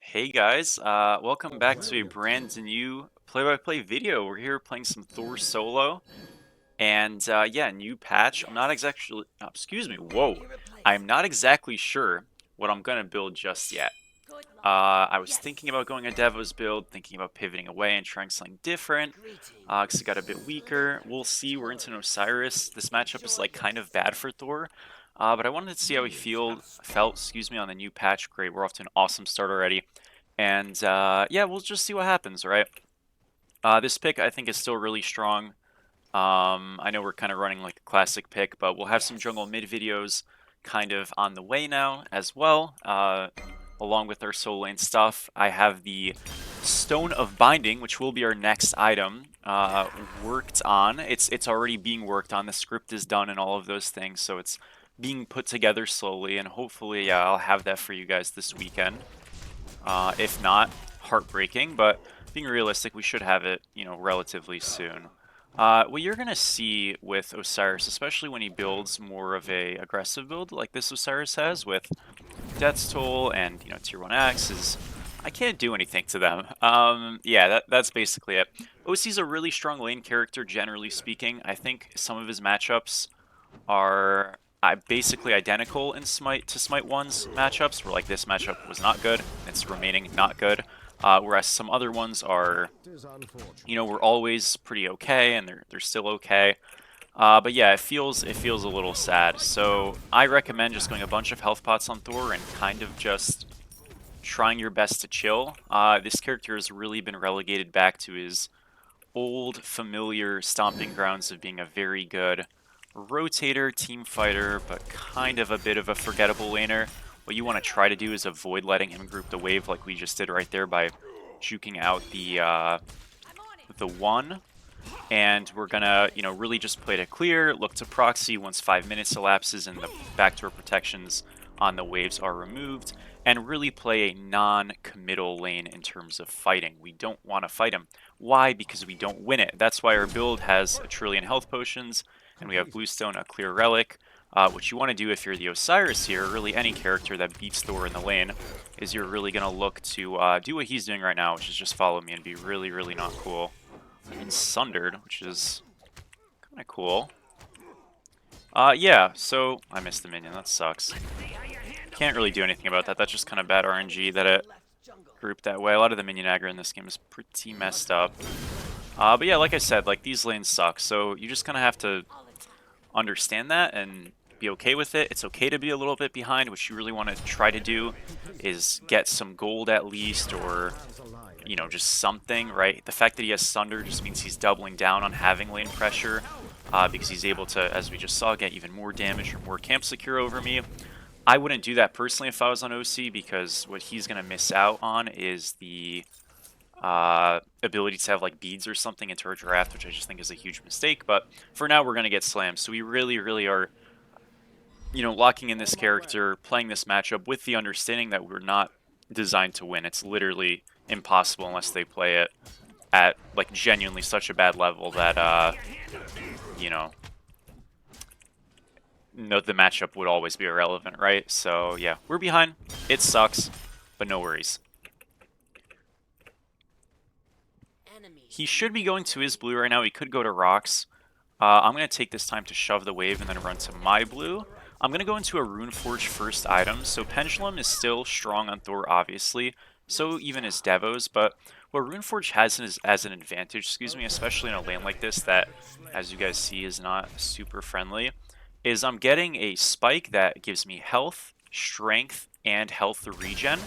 Hey guys, welcome back to a brand new play-by-play video. We're here playing some Thor solo, and yeah, new patch. I'm not exactly, excuse me, whoa. I'm not exactly sure what I'm gonna build just yet. I was thinking about going a Devos build, thinking about pivoting away and trying something different, because it got a bit weaker. We'll see. We're into an Osiris. This matchup is like kind of bad for Thor, but I wanted to see how he felt, excuse me, on the new patch. Great, we're off to an awesome start already. And yeah, we'll just see what happens, right? This pick I think is still really strong. I know we're kind of running like a classic pick, but we'll have some jungle mid videos kind of on the way now as well. Along with our soul lane stuff, I have the Stone of Binding, which will be our next item, worked on. It's already being worked on. The script is done and all of those things, so it's being put together slowly, and hopefully, yeah, I'll have that for you guys this weekend. If not, heartbreaking, but being realistic, we should have it, relatively soon. What you're going to see with Osiris, especially when he builds more of a aggressive build like this Osiris has with Death's Toll and, Tier 1 Axe, is I can't do anything to them. Yeah, that's basically it. OC's a really strong lane character, generally speaking. I think some of his matchups are basically identical in Smite to Smite 1's matchups, where like this matchup was not good, it's remaining not good. Whereas some other ones are, were always pretty okay, and they're still okay. But yeah, it feels a little sad. So I recommend just going a bunch of health pots on Thor and kind of just trying your best to chill. This character has really been relegated back to his old familiar stomping grounds of being a very good rotator, team fighter, but kind of a bit of a forgettable laner. What you want to try to do is avoid letting him group the wave like we just did right there by juking out the one. And we're gonna, really just play to clear, look to proxy once 5 minutes elapses and the backdoor protections on the waves are removed, and really play a non-committal lane in terms of fighting. We don't want to fight him. Why? Because we don't win it. That's why our build has a trillion health potions, and we have Bluestone, a clear relic. What you want to do if you're the Osiris here, really any character that beats Thor in the lane, is you're really going to look to do what he's doing right now, which is just follow me and be really, really not cool. And Sundered, which is kind of cool. Yeah, so I missed the minion. That sucks. Can't really do anything about that. That's just kind of bad RNG that it grouped that way. A lot of the minion aggro in this game is pretty messed up. But yeah, like I said, like these lanes suck, so you just kind of have to understand that and be okay with it. It's okay to be a little bit behind. What you really want to try to do is get some gold at least, or just something, right? The fact that he has Sunder just means he's doubling down on having lane pressure, because he's able to, as we just saw, get even more damage or more camp secure over me. I wouldn't do that personally if I was on OC, because what he's going to miss out on is the ability to have like beads or something into our draft, which I just think is a huge mistake. But for now, we're going to get slammed. So we really, really are, locking in this character, playing this matchup with the understanding that we're not designed to win. It's literally impossible unless they play it at like genuinely such a bad level that you know no, the matchup would always be irrelevant, right? So yeah, we're behind. It sucks, but no worries. He should be going to his blue right now. He could go to rocks. I'm going to take this time to shove the wave and then run to my blue. I'm going to go into a Runeforge first item. So Pendulum is still strong on Thor, obviously. So even is Devos, but what Runeforge has as an advantage, excuse me, especially in a lane like this that, as you guys see, is not super friendly, is I'm getting a spike that gives me health, strength, and health regen,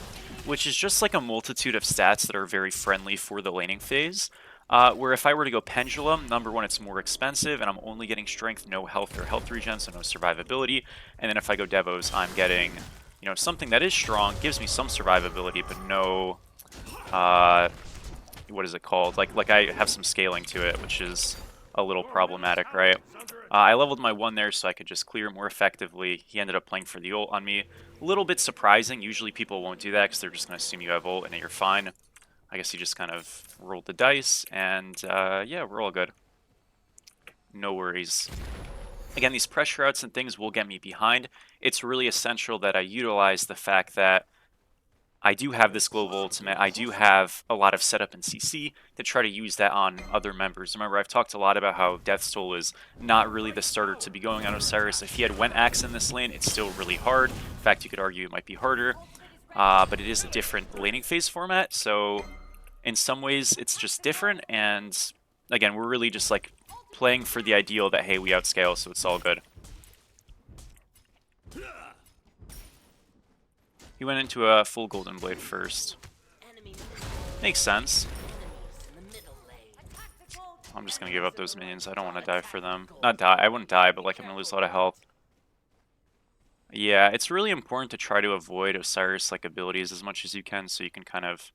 which is just like a multitude of stats that are very friendly for the laning phase. Where if I were to go Pendulum, number one, it's more expensive, and I'm only getting strength, no health or health regen, so no survivability. And then if I go Devos, I'm getting, something that is strong, gives me some survivability, but no, what is it called? Like I have some scaling to it, which is a little problematic, right? I leveled my one there so I could just clear more effectively. He ended up playing for the ult on me. A little bit surprising. Usually people won't do that because they're just going to assume you have ult and that you're fine. I guess he just kind of rolled the dice, and yeah, we're all good. No worries. Again, these pressure outs and things will get me behind. It's really essential that I utilize the fact that I do have this global ultimate. I do have a lot of setup in CC to try to use that on other members. Remember, I've talked a lot about how Death's Toll is not really the starter to be going on Osiris. If he had Went Axe in this lane, it's still really hard. In fact, you could argue it might be harder. But it is a different laning phase format, so in some ways it's just different, and again, we're really just like playing for the ideal that, hey, we outscale, so it's all good. He went into a full Golden Blade first. Makes sense. I'm just gonna give up those minions. I don't want to die for them. Not die, I wouldn't die, but like I'm gonna lose a lot of health. Yeah, it's really important to try to avoid Osiris like abilities as much as you can, so you can kind of...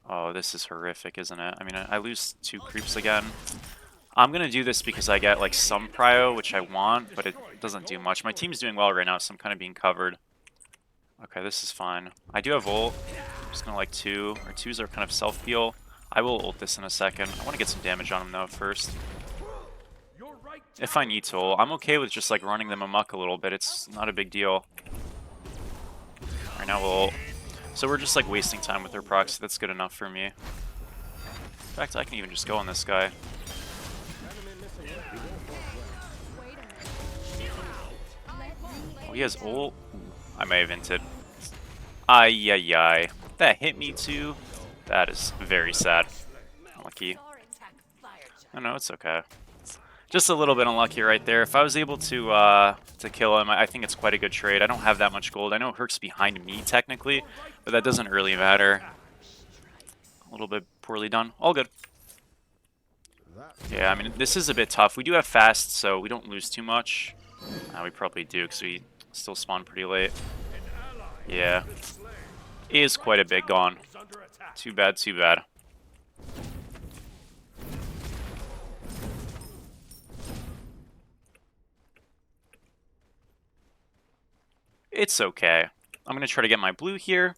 Oh, this is horrific, isn't it? I mean, I lose 2 creeps again. I'm gonna do this because I get like some prio, which I want, but it doesn't do much. My team's doing well right now, so I'm kind of being covered. Okay, this is fine. I do have ult. I'm just gonna like 2. Our 2s are kind of self-heal. I will ult this in a second. I want to get some damage on him though first. If I need to ult. I'm okay with just like running them amok a little bit. It's not a big deal. Right now we'll ult. So we're just like wasting time with their proxy. That's good enough for me. In fact, I can even just go on this guy. Oh, he has ult. I may have inted. Ay. That hit me too. That is very sad. Unlucky. Oh no, it's okay. Just a little bit unlucky right there. If I was able to kill him, I think it's quite a good trade. I don't have that much gold. I know Herc's behind me technically, but that doesn't really matter. A little bit poorly done. All good. Yeah, I mean, this is a bit tough. We do have fast, so we don't lose too much. We probably do, because we still spawn pretty late. Yeah. It is quite a bit gone. Too bad, too bad. It's okay. I'm going to try to get my blue here,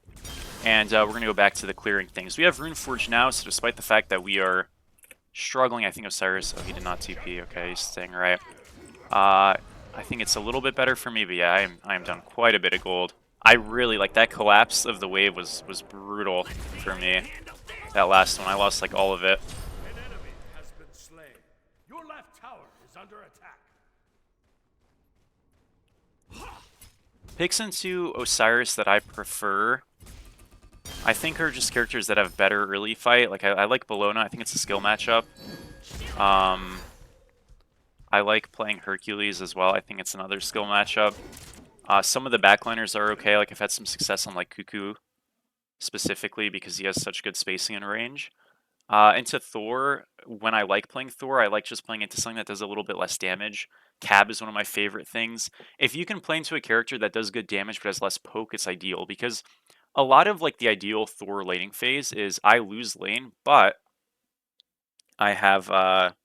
and we're going to go back to the clearing things. We have Runeforge now, so despite the fact that we are struggling, I think Osiris... Oh, he did not TP. Okay, he's staying right. I think it's a little bit better for me, but yeah, I am down quite a bit of gold. I really, like, that collapse of the wave was brutal for me. That last one, I lost, like, all of it. An enemy has been slain. Your left tower is under attack. Picks into Osiris that I prefer, I think, are just characters that have better early fight. Like, I like Bologna. I think it's a skill matchup. I like playing Hercules as well. I think it's another skill matchup. Some of the backliners are okay. Like, I've had some success on, like, Cuckoo specifically because he has such good spacing and range. Into Thor, when I like playing Thor, I like just playing into something that does a little bit less damage. Cab is one of my favorite things. If you can play into a character that does good damage but has less poke, it's ideal, because a lot of like the ideal Thor laning phase is I lose lane, but I have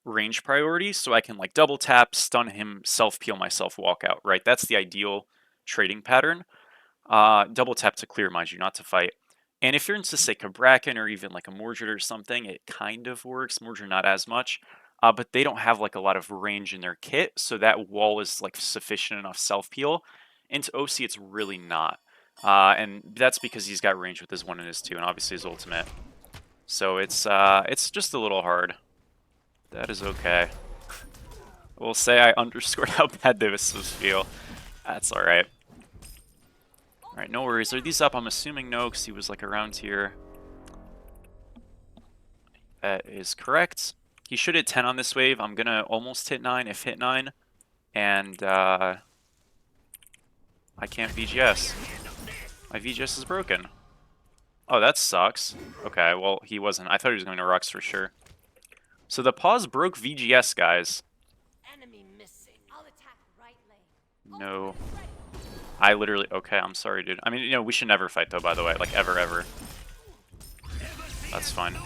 range priority, so I can like double tap, stun him, self-peel myself, walk out, right? That's the ideal trading pattern. Double tap to clear, mind you, not to fight. And if you're into, say, Bracken or even like a Mordred or something, it kind of works. Mordred not as much, but they don't have like a lot of range in their kit, so that wall is like sufficient enough self-peel. Into OC, it's really not. And that's because he's got range with his 1 and his 2, and obviously his ultimate. So it's just a little hard. That is okay. We'll say I underscored how bad this was feel. That's alright. Alright, no worries. Are these up? I'm assuming no, because he was like around here. That is correct. He should hit 10 on this wave. I'm gonna almost hit 9, if hit 9. And I can't VGS. My VGS is broken. Oh, that sucks. Okay, well, he wasn't. I thought he was going to Rux for sure. So the pause broke VGS, guys. No. I literally... Okay, I'm sorry, dude. I mean, you know, we should never fight, though, by the way. Like, ever. That's fine.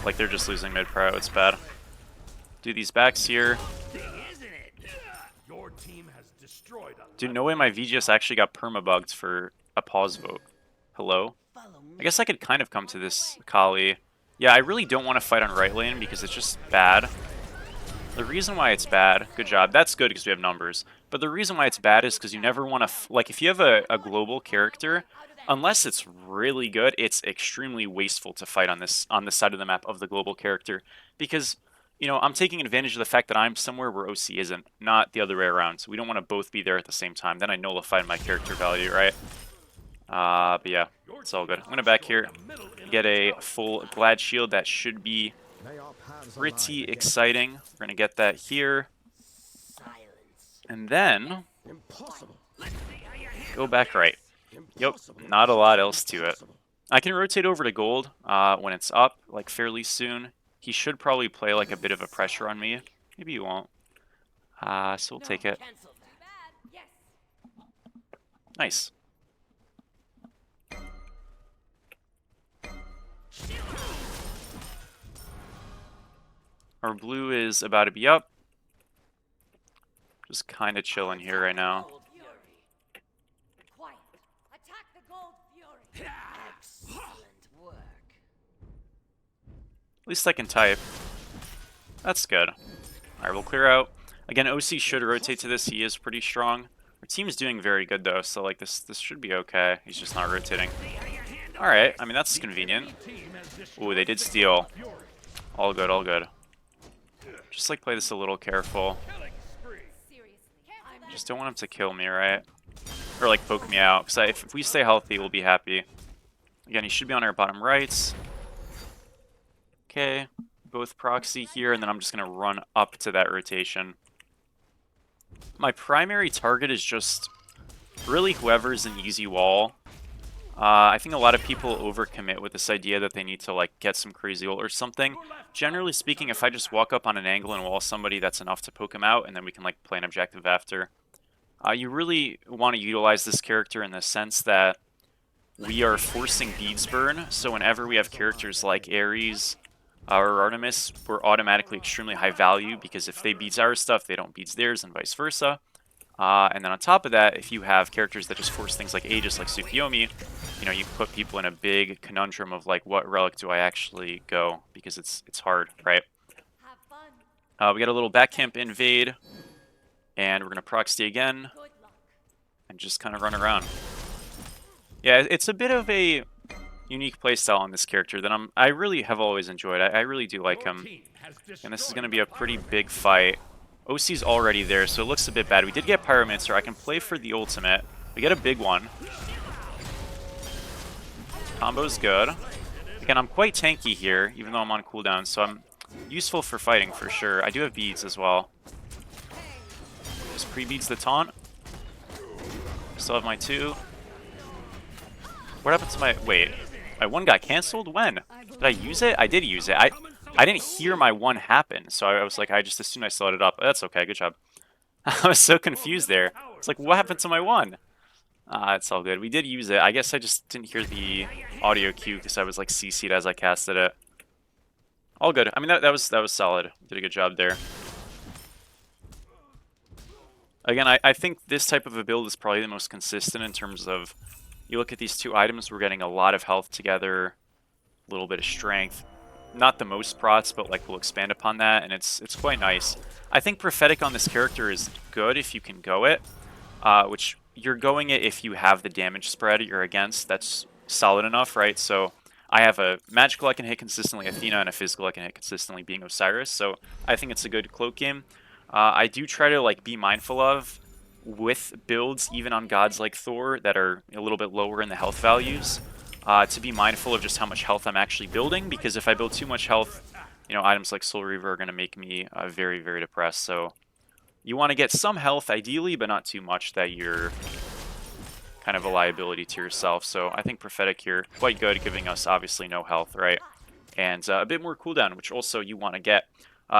Like, they're just losing mid-pro. It's bad. Do these backs here. Dude, no way my VGS actually got perma-bugged for a pause vote. Hello? I guess I could kind of come to this Kali. Yeah, I really don't want to fight on right lane because it's just bad. The reason why it's bad, good job, that's good because we have numbers, but the reason why it's bad is because you never want to, like, if you have a global character unless it's really good, it's extremely wasteful to fight on this side of the map of the global character because I'm taking advantage of the fact that I'm somewhere where OC isn't, not the other way around. So we don't want to both be there at the same time. Then I nullify my character value, right? But yeah, it's all good. I'm gonna back here, get a full Glad Shield. That should be pretty exciting. We're gonna get that here, and then go back right. Yep, not a lot else to it. I can rotate over to gold when it's up, like fairly soon. He should probably play like a bit of a pressure on me. Maybe he won't. So we'll take it. Nice. Our blue is about to be up. Just kind of chilling here right now. At least I can type. That's good. Alright, we'll clear out. Again, OC should rotate to this. He is pretty strong. Our team's doing very good, though, so like this should be okay. He's just not rotating. Alright, I mean, that's convenient. Ooh, they did steal. All good, all good. Just like play this a little careful. Just don't want him to kill me, right? Or like poke me out, because if we stay healthy, we'll be happy. Again, he should be on our bottom rights. Okay, both proxy here, and then I'm just going to run up to that rotation. My primary target is just really whoever's an easy wall. I think a lot of people overcommit with this idea that they need to like get some crazy ult or something. Generally speaking, if I just walk up on an angle and wall somebody, that's enough to poke him out, and then we can like play an objective after. You really want to utilize this character in the sense that we are forcing beads burn, so whenever we have characters like Ares or Artemis, we're automatically extremely high value, because if they beads our stuff, they don't beads theirs, and vice versa. And then on top of that, if you have characters that just force things like Aegis, like Tsukiyomi, you put people in a big conundrum of like, what relic do I actually go? Because it's hard, right? We got a little back camp invade, and we're gonna proxy again, and just kind of run around. Yeah, it's a bit of a unique playstyle on this character that I really have always enjoyed. I really do like him. And this is going to be a pretty big fight. OC's already there, so it looks a bit bad. We did get Pyromancer. I can play for the ultimate. We get a big one. Combo's good. Again, I'm quite tanky here, even though I'm on cooldown, so I'm useful for fighting for sure. I do have beads as well. Just pre-beads the taunt. Still have my 2. What happened to my... Wait. My 1 got cancelled? When? Did I use it? I did use it. I didn't hear my 1 happen, so I was like, I just assumed I slowed it up. That's okay, good job. I was so confused there. It's like, what happened to my 1? It's all good. We did use it. I guess I just didn't hear the audio cue because I was like CC'd as I casted it. All good. I mean, that was solid. Did a good job there. Again, I think this type of a build is probably the most consistent in terms of, you look at these 2 items, we're getting a lot of health together, a little bit of strength. Not the most prots, but like we'll expand upon that, and it's quite nice. I think Prophetic on this character is good if you can go it, which you're going it if you have the damage spread you're against. That's solid enough, right? So I have a magical I can hit consistently, Athena, and a physical I can hit consistently, being Osiris. So I think it's a good cloak game. I do try to like be mindful of with builds, even on gods like Thor, that are a little bit lower in the health values, to be mindful of just how much health I'm actually building, because if I build too much health, items like Soul Reaver are going to make me very, very depressed. So you want to get some health, ideally, but not too much that you're kind of a liability to yourself. So I think Prophetic here, quite good, giving us obviously no health, right? And a bit more cooldown, which also you want to get.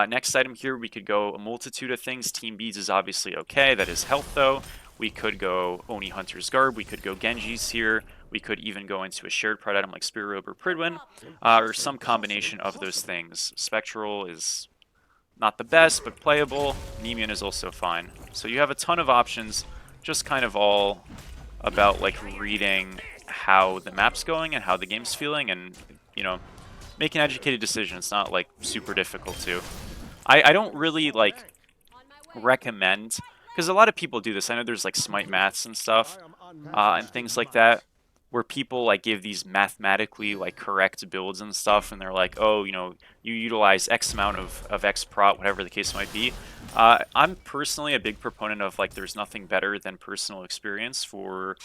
Next item here, we could go a multitude of things. Team Beads is obviously okay. That is health, though. We could go Oni Hunter's Garb. We could go Genji's here. We could even go into a shared pride item like Spirit Robe or Pridwin, or some combination of those things. Spectral is not the best, but playable. Nemean is also fine. So you have a ton of options, just kind of all about like reading how the map's going and how the game's feeling, and make an educated decision. It's not like super difficult to. I don't really like recommend, because a lot of people do this. I know there's like Smite maths and stuff and things like that, where people like give these mathematically like correct builds and stuff, and they're like, oh, you know, you utilize X amount of X prot, whatever the case might be. I'm personally a big proponent of like there's nothing better than personal experience for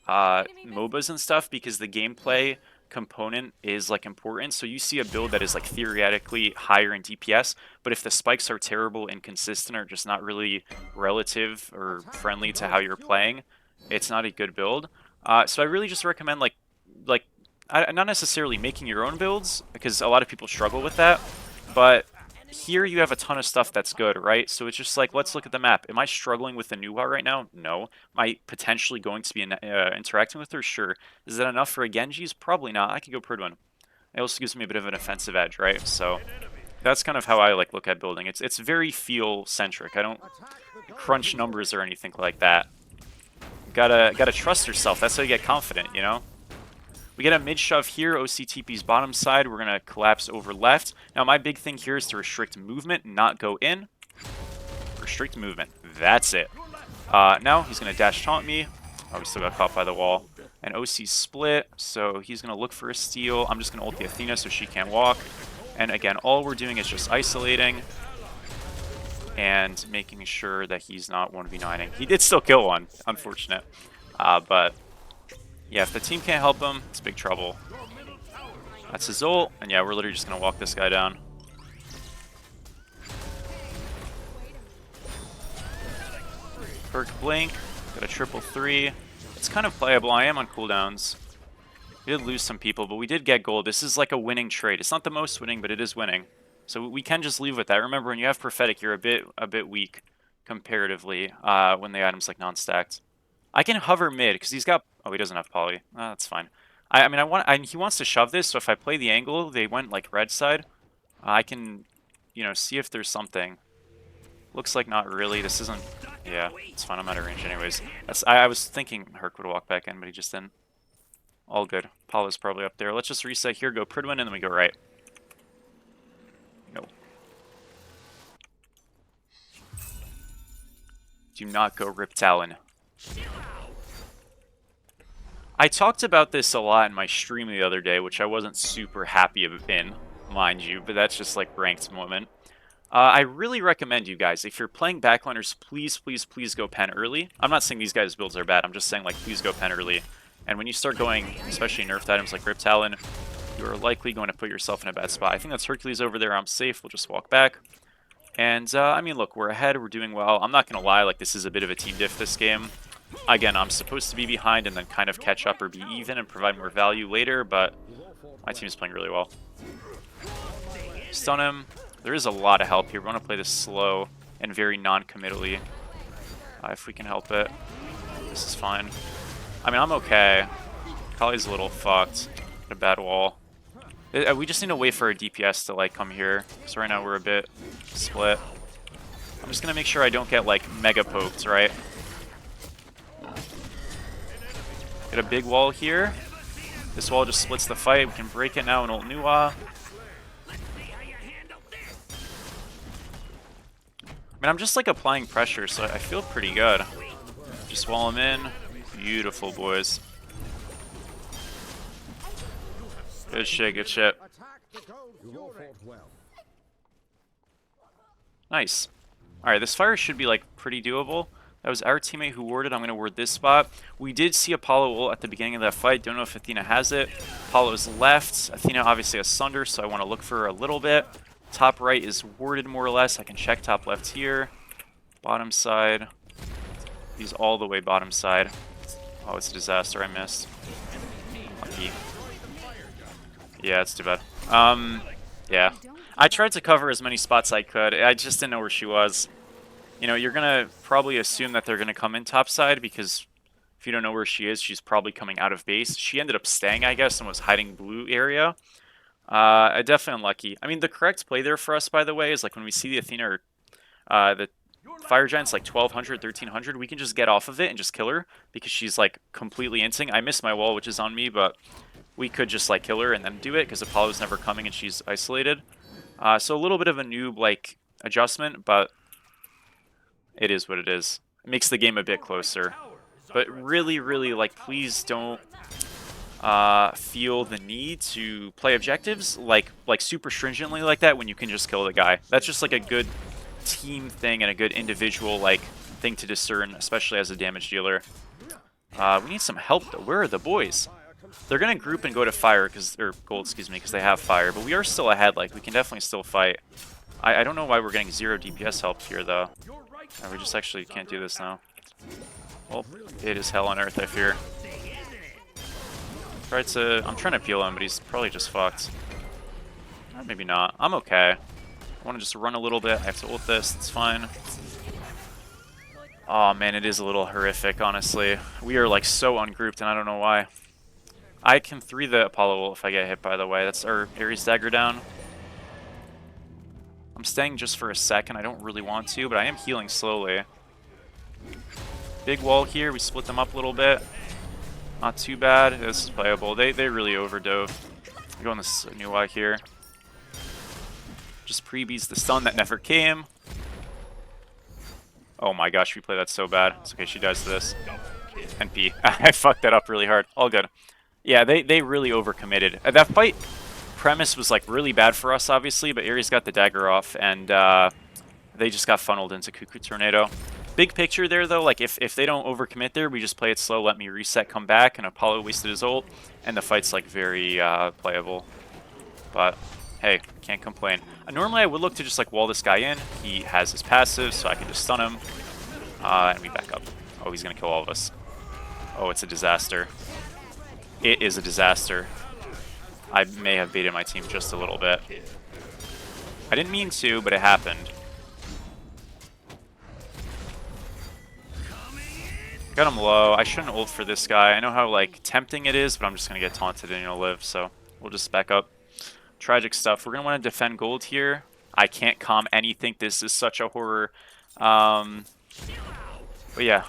MOBAs and stuff, because the gameplay component is like important. So you see a build that is like theoretically higher in DPS, but if the spikes are terrible, inconsistent, or just not really relative or friendly to how you're playing, it's not a good build. So I really just recommend like not necessarily making your own builds, because a lot of people struggle with that, but here you have a ton of stuff that's good, right? So it's just like, let's look at the map. Am I struggling with the Nuwa right now? No. Am I potentially going to be interacting with her? Sure. Is that enough for a Genji's? Probably not. I could go Pridwin. It also gives me a bit of an offensive edge, right? So that's kind of how I like look at building. It's very feel centric. I don't crunch numbers or anything like that. Gotta trust yourself. That's how you get confident, you know? We get a mid shove here. OCTP's bottom side. We're going to collapse over left. Now, my big thing here is to restrict movement, not go in. Restrict movement. That's it. Now, he's going to dash taunt me. Oh, we still got caught by the wall. And OC split, so he's going to look for a steal. I'm just going to ult the Athena so she can't walk. And again, all we're doing is just isolating and making sure that he's not 1v9ing. He did still kill one. Unfortunate. But yeah, if the team can't help him, it's big trouble. That's his ult, and yeah, we're literally just going to walk this guy down. Perk blink, got a triple 3. It's kind of playable. I am on cooldowns. We did lose some people, but we did get gold. This is like a winning trade. It's not the most winning, but it is winning. So we can just leave with that. Remember, when you have prophetic, you're a bit weak comparatively when the item's like non-stacked. I can hover mid because he's got. Oh, he doesn't have poly. That's fine. I mean, he wants to shove this. So if I play the angle, they went like red side. I can, you know, see if there's something. Looks like not really. This isn't. Yeah, it's fine. I'm out of range anyways. I was thinking Herc would walk back in, but he just didn't. All good. Paula's probably up there. Let's just reset here. Go Pridwin, and then we go right. No. Do not go Rip Talon. I talked about this a lot in my stream the other day, which I wasn't super happy in, mind you, but that's just like ranked moment. I really recommend you guys, if you're playing backliners, please, please, please go pen early. I'm not saying these guys' builds are bad, I'm just saying like please go pen early. And when you start going, especially nerfed items like Rip Talon, you are likely going to put yourself in a bad spot. I think that's Hercules over there. I'm safe. We'll just walk back. And, I mean, look, we're ahead. We're doing well. I'm not going to lie. Like, this is a bit of a team diff this game. Again, I'm supposed to be behind and then kind of catch up or be even and provide more value later, but my team is playing really well. Stun him. There is a lot of help here. We want to play this slow and very non-committally. If we can help it. This is fine. I mean, I'm okay. Kali's a little fucked. A bad wall. We just need to wait for our DPS to, like, come here. So right now we're a bit split. I'm just going to make sure I don't get, like, mega poked, right? Get a big wall here. This wall just splits the fight. We can break it now and ult Nuwa. I mean, I'm just, like, applying pressure, so I feel pretty good. Just wall him in. Beautiful, boys. Good shit, good shit. Nice. Alright, this fire should be, like, pretty doable. That was our teammate who warded. I'm going to ward this spot. We did see Apollo ult at the beginning of that fight. Don't know if Athena has it. Apollo's left. Athena obviously has Sunder, so I want to look for her a little bit. Top right is warded more or less. I can check top left here. Bottom side. He's all the way bottom side. Oh, it's a disaster. I missed. Lucky. Yeah, it's too bad. Yeah. I tried to cover as many spots I could. I just didn't know where she was. You know, you're going to probably assume that they're going to come in top side, because if you don't know where she is, she's probably coming out of base. She ended up staying, I guess, and was hiding blue area. Definitely unlucky. I mean, the correct play there for us, by the way, is like when we see the Athena or the Fire Giant's like 1200, 1300, we can just get off of it and just kill her, because she's like completely inting. I missed my wall, which is on me, but we could just like kill her and then do it, because Apollo's never coming and she's isolated. So a little bit of a noob like adjustment, but it is what it is. It makes the game a bit closer. But really, really, like, please don't feel the need to play objectives like super stringently like that when you can just kill the guy. That's just like a good team thing and a good individual like thing to discern, especially as a damage dealer. We need some help though. Where are the boys? They're gonna group and go to fire or gold, excuse me, because they have fire. But we are still ahead. Like we can definitely still fight. I don't know why we're getting 0 DPS help here though. We just actually can't do this now. Well, it is hell on earth, I fear. I'm trying to peel him, but he's probably just fucked. Or maybe not. I'm okay. I want to just run a little bit. I have to ult this. It's fine. Oh man, it is a little horrific, honestly. We are like so ungrouped, and I don't know why. I can 3 the Apollo ult if I get hit, by the way. That's our Ares dagger down. I'm staying just for a second. I don't really want to, but I am healing slowly. Big wall here. We split them up a little bit. Not too bad. This is playable. They really overdove. We're going this new Y here. Just prebeats the stun that never came. Oh my gosh, we play that so bad. It's okay, she dies to this. NP. I fucked that up really hard. All good. Yeah, they really overcommitted. That fight premise was like really bad for us, obviously, but Ares got the dagger off, and they just got funneled into Cuckoo Tornado. Big picture there, though, like if they don't overcommit there, we just play it slow, let me reset, come back, and Apollo wasted his ult, and the fight's like very playable. But hey, can't complain. Normally I would look to just like wall this guy in. He has his passive, so I can just stun him, and we back up. Oh, he's gonna kill all of us. Oh, it's a disaster. It is a disaster. I may have baited my team just a little bit. I didn't mean to, but it happened. Got him low. I shouldn't ult for this guy. I know how like tempting it is, but I'm just gonna get taunted and he'll live, so we'll just back up. Tragic stuff. We're gonna want to defend gold here. I can't calm anything. This is such a horror. But yeah.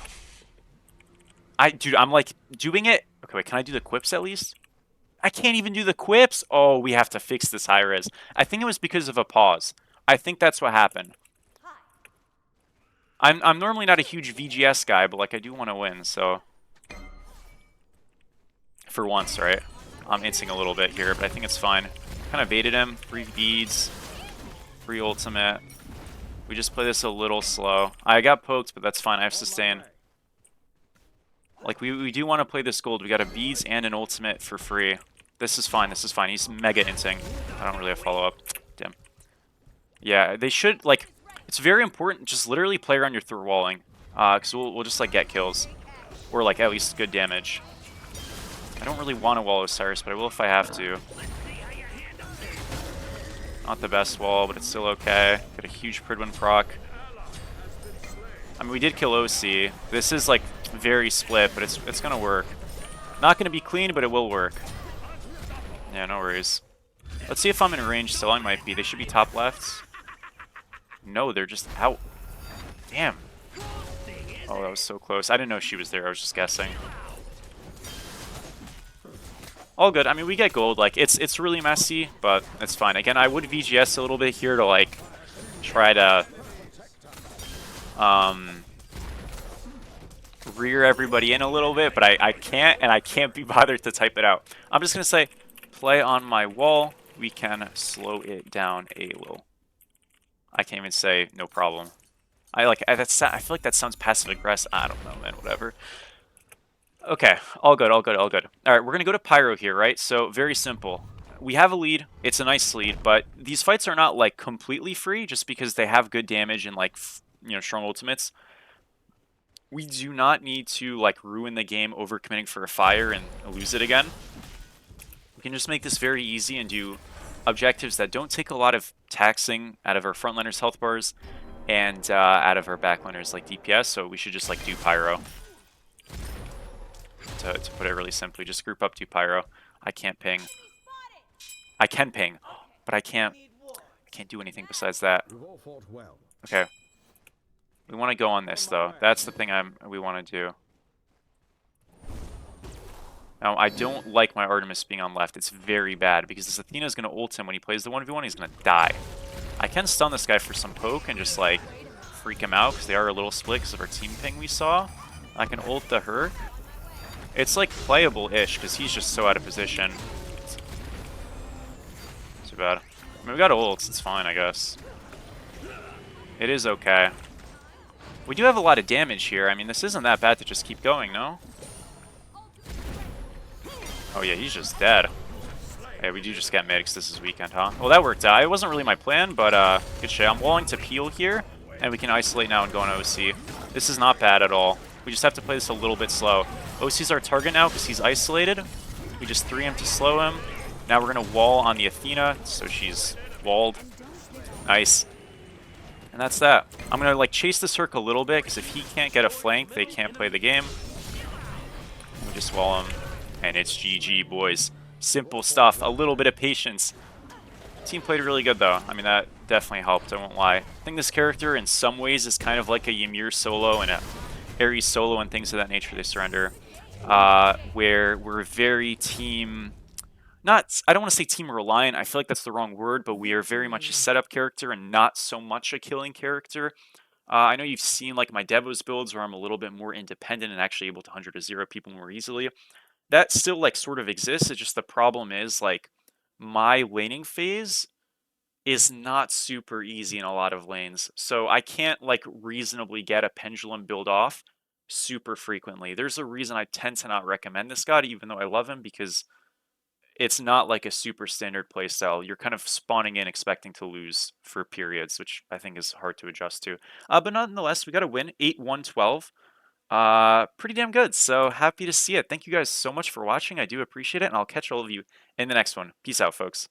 Dude, I'm like doing it. Okay, wait, can I do the quips at least? I can't even do the quips. Oh, we have to fix this high res. I think it was because of a pause. I think that's what happened. I'm normally not a huge VGS guy, but like I do want to win, so for once, right? I'm inting a little bit here, but I think it's fine. Kind of baited him. 3 beads, 3 ultimate. We just play this a little slow. I got poked, but that's fine. I have sustain. Like we do want to play this gold. We got a beads and an ultimate for free. This is fine. This is fine. He's mega inting. I don't really have follow up. Damn. Yeah, they should like. It's very important. Just literally play around your Thor walling, because we'll just like get kills, or like at least good damage. I don't really want to wall Osiris, but I will if I have to. Not the best wall, but it's still okay. Got a huge Pridwin proc. I mean, we did kill OC. This is like very split, but it's gonna work. Not gonna be clean, but it will work. Yeah, no worries. Let's see if I'm in range still. I might be. They should be top left. No, they're just out. Damn. Oh, that was so close. I didn't know she was there. I was just guessing. All good. I mean, we get gold. Like, it's really messy, but it's fine. Again, I would VGS a little bit here to, like, try to rear everybody in a little bit, but I can't, and I can't be bothered to type it out. I'm just going to say, play on my wall. We can slow it down a little. I can't even say no problem. I feel like that sounds passive aggressive. I don't know, man. Whatever. Okay, all good, all good, all good. All right, we're gonna go to Pyro here, right? So very simple. We have a lead. It's a nice lead, but these fights are not like completely free just because they have good damage and like strong ultimates. We do not need to like ruin the game over committing for a fire and lose it again. We can just make this very easy and do objectives that don't take a lot of taxing out of our frontliners' health bars and out of our backliners like DPS, so we should just like do Pyro. To put it really simply, just group up, do Pyro. I can't ping. I can ping, but I can't do anything besides that. Okay. We want to go on this though. That's the thing we want to do. Now, I don't like my Artemis being on left. It's very bad, because this Athena is going to ult him when he plays the 1v1. He's going to die. I can stun this guy for some poke and just, like, freak him out, because they are a little split because of our team ping we saw. I can ult the her. It's like playable-ish because he's just so out of position. Too bad. I mean, we got ults. It's fine, I guess. It is okay. We do have a lot of damage here. I mean, this isn't that bad to just keep going, no? Oh yeah, he's just dead. Yeah, we do just get mid because this is weekend, huh? Well, that worked out. It wasn't really my plan, but good shit. I'm walling to peel here, and we can isolate now and go on OC. This is not bad at all. We just have to play this a little bit slow. OC's our target now because he's isolated. We just 3 him to slow him. Now we're going to wall on the Athena, so she's walled. Nice. And that's that. I'm going to like chase the Cirque a little bit, because if he can't get a flank, they can't play the game. We just wall him, and it's GG, boys. Simple stuff. A little bit of patience. Team played really good, though. I mean, that definitely helped, I won't lie. I think this character, in some ways, is kind of like a Ymir solo and a Ares solo and things of that nature they surrender. Where we're very team... I don't want to say team reliant, I feel like that's the wrong word, but we are very much a setup character and not so much a killing character. I know you've seen like my Devos builds where I'm a little bit more independent and actually able to 100 to 0 people more easily. That still like sort of exists. It's just the problem is like my laning phase is not super easy in a lot of lanes. So I can't like reasonably get a pendulum build off super frequently. There's a reason I tend to not recommend this god, even though I love him, because it's not like a super standard playstyle. You're kind of spawning in expecting to lose for periods, which I think is hard to adjust to. But nonetheless, we got a win, 8-1-12. Pretty damn good. So happy to see it. Thank you guys so much for watching. I do appreciate it, and I'll catch all of you in the next one. Peace out, folks.